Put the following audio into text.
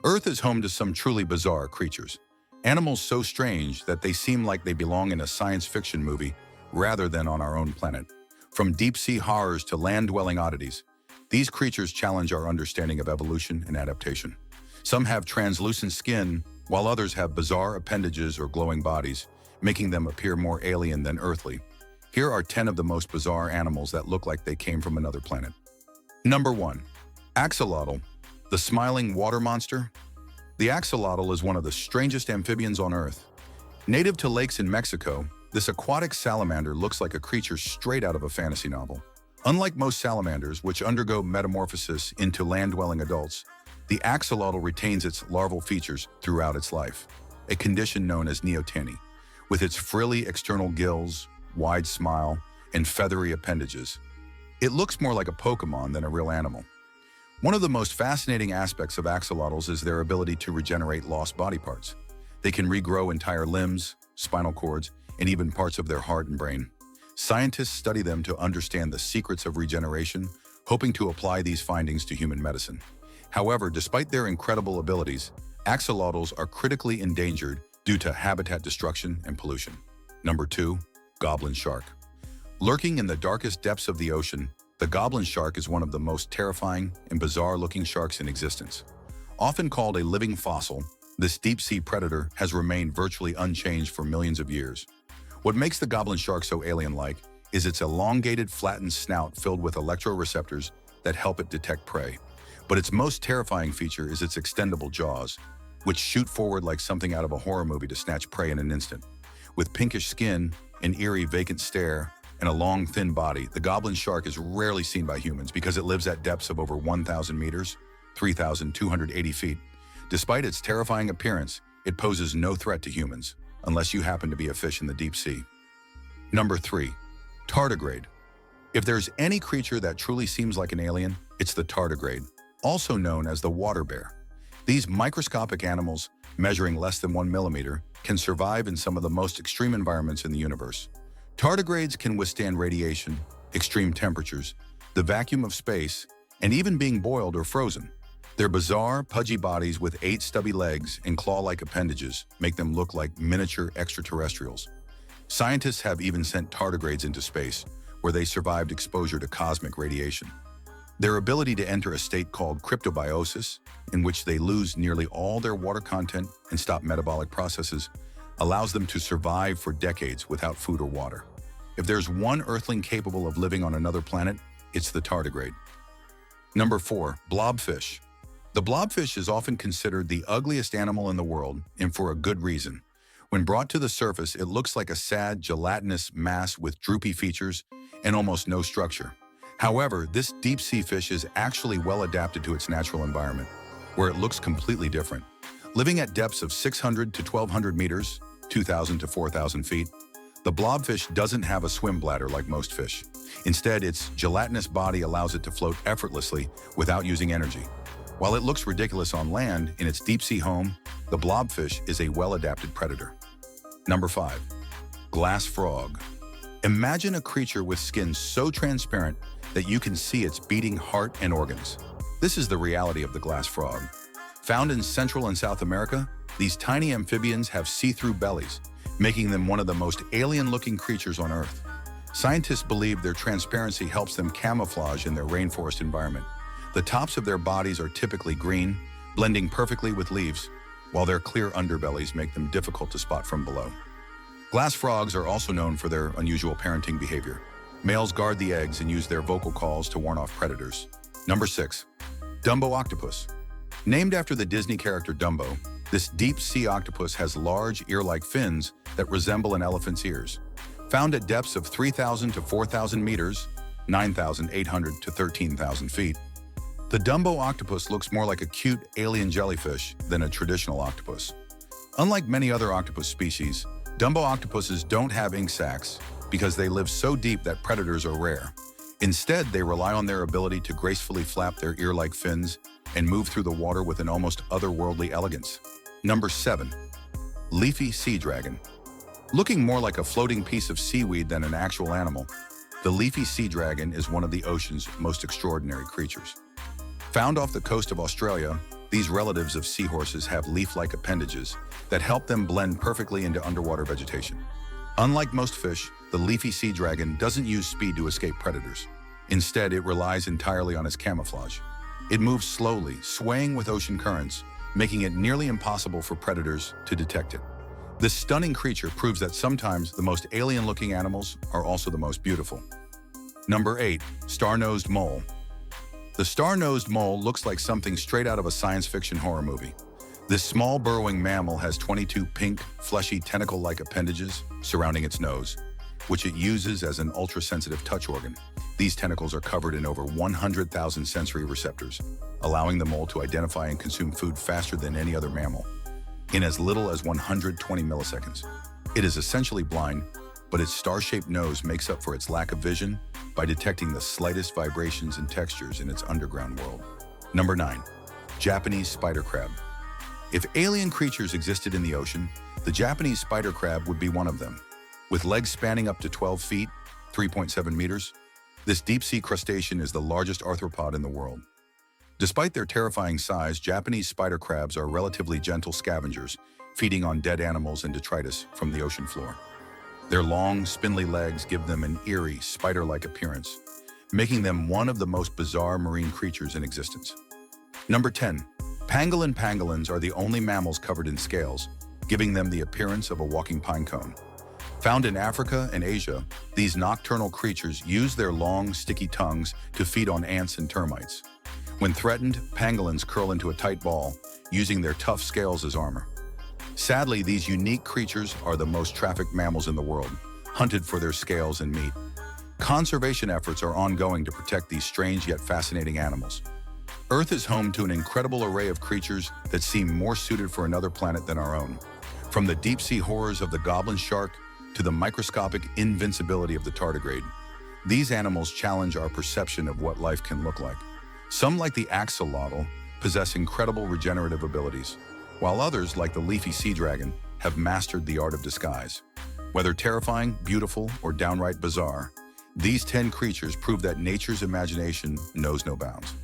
Earth is home to some truly bizarre creatures. Animals so strange that they seem like they belong in a science fiction movie rather than on our own planet. From deep-sea horrors to land-dwelling oddities, these creatures challenge our understanding of evolution and adaptation. Some have translucent skin, while others have bizarre appendages or glowing bodies, making them appear more alien than earthly. Here are 10 of the most bizarre animals that look like they came from another planet. Number 1. Axolotl, the smiling water monster. The axolotl is one of the strangest amphibians on Earth. Native to lakes in Mexico, this aquatic salamander looks like a creature straight out of a fantasy novel. Unlike most salamanders, which undergo metamorphosis into land-dwelling adults, the axolotl retains its larval features throughout its life, a condition known as neoteny. With its frilly external gills, wide smile, and feathery appendages, it looks more like a Pokemon than a real animal. One of the most fascinating aspects of axolotls is their ability to regenerate lost body parts. They can regrow entire limbs, spinal cords, and even parts of their heart and brain. Scientists study them to understand the secrets of regeneration, hoping to apply these findings to human medicine. However, despite their incredible abilities, axolotls are critically endangered due to habitat destruction and pollution. Number 2. Goblin shark. Lurking in the darkest depths of the ocean, the goblin shark is one of the most terrifying and bizarre-looking sharks in existence. Often called a living fossil, this deep-sea predator has remained virtually unchanged for millions of years. What makes the goblin shark so alien-like is its elongated, flattened snout filled with electroreceptors that help it detect prey. But its most terrifying feature is its extendable jaws, which shoot forward like something out of a horror movie to snatch prey in an instant. With pinkish skin, an eerie, vacant stare, and a long, thin body, the goblin shark is rarely seen by humans because it lives at depths of over 1,000 meters, 3,280 feet. Despite its terrifying appearance, it poses no threat to humans, unless you happen to be a fish in the deep sea. Number 3. Tardigrade. If there's any creature that truly seems like an alien, it's the tardigrade, also known as the water bear. These microscopic animals, measuring less than 1 millimeter, can survive in some of the most extreme environments in the universe. Tardigrades can withstand radiation, extreme temperatures, the vacuum of space, and even being boiled or frozen. Their bizarre, pudgy bodies with 8 stubby legs and claw-like appendages make them look like miniature extraterrestrials. Scientists have even sent tardigrades into space, where they survived exposure to cosmic radiation. Their ability to enter a state called cryptobiosis, in which they lose nearly all their water content and stop metabolic processes, allows them to survive for decades without food or water. If there's one earthling capable of living on another planet, it's the tardigrade. Number 4. Blobfish. The blobfish is often considered the ugliest animal in the world, and for a good reason. When brought to the surface, it looks like a sad, gelatinous mass with droopy features and almost no structure. However, this deep-sea fish is actually well adapted to its natural environment, where it looks completely different. Living at depths of 600 to 1,200 meters, 2,000 to 4,000 feet, the blobfish doesn't have a swim bladder like most fish. Instead, its gelatinous body allows it to float effortlessly without using energy. While it looks ridiculous on land, in its deep-sea home, the blobfish is a well-adapted predator. Number 5. Glass frog. Imagine a creature with skin so transparent that you can see its beating heart and organs. This is the reality of the glass frog. Found in Central and South America, these tiny amphibians have see-through bellies, making them one of the most alien-looking creatures on Earth. Scientists believe their transparency helps them camouflage in their rainforest environment. The tops of their bodies are typically green, blending perfectly with leaves, while their clear underbellies make them difficult to spot from below. Glass frogs are also known for their unusual parenting behavior. Males guard the eggs and use their vocal calls to warn off predators. Number 6. Dumbo octopus. Named after the Disney character Dumbo, this deep-sea octopus has large, ear-like fins that resemble an elephant's ears. Found at depths of 3,000 to 4,000 meters, 9,800 to 13,000 feet, the Dumbo octopus looks more like a cute alien jellyfish than a traditional octopus. Unlike many other octopus species, Dumbo octopuses don't have ink sacs because they live so deep that predators are rare. Instead, they rely on their ability to gracefully flap their ear-like fins and move through the water with an almost otherworldly elegance. Number 7. Leafy sea dragon. Looking more like a floating piece of seaweed than an actual animal, the leafy sea dragon is one of the ocean's most extraordinary creatures. Found off the coast of Australia, These relatives of seahorses have leaf-like appendages that help them blend perfectly into underwater vegetation. Unlike most fish, the leafy sea dragon doesn't use speed to escape predators. Instead, it relies entirely on its camouflage. It moves slowly, swaying with ocean currents, making it nearly impossible for predators to detect it. This stunning creature proves that sometimes the most alien-looking animals are also the most beautiful. Number 8. Star-nosed mole. The star-nosed mole looks like something straight out of a science fiction horror movie. This small burrowing mammal has 22 pink, fleshy, tentacle-like appendages surrounding its nose, which it uses as an ultra-sensitive touch organ. These tentacles are covered in over 100,000 sensory receptors, allowing the mole to identify and consume food faster than any other mammal, in as little as 120 milliseconds. It is essentially blind, but its star-shaped nose makes up for its lack of vision by detecting the slightest vibrations and textures in its underground world. Number 9. Japanese spider crab. If alien creatures existed in the ocean, the Japanese spider crab would be one of them. With legs spanning up to 12 feet, 3.7 meters, this deep-sea crustacean is the largest arthropod in the world. Despite their terrifying size, Japanese spider crabs are relatively gentle scavengers, feeding on dead animals and detritus from the ocean floor. Their long, spindly legs give them an eerie, spider-like appearance, making them one of the most bizarre marine creatures in existence. Number 10. Pangolin. Pangolins are the only mammals covered in scales, giving them the appearance of a walking pine cone. Found in Africa and Asia, these nocturnal creatures use their long, sticky tongues to feed on ants and termites. When threatened, pangolins curl into a tight ball, using their tough scales as armor. Sadly, these unique creatures are the most trafficked mammals in the world, hunted for their scales and meat. Conservation efforts are ongoing to protect these strange yet fascinating animals. Earth is home to an incredible array of creatures that seem more suited for another planet than our own. From the deep-sea horrors of the goblin shark to the microscopic invincibility of the tardigrade, these animals challenge our perception of what life can look like. Some, like the axolotl, possess incredible regenerative abilities, while others, like the leafy sea dragon, have mastered the art of disguise. Whether terrifying, beautiful, or downright bizarre, these 10 creatures prove that nature's imagination knows no bounds.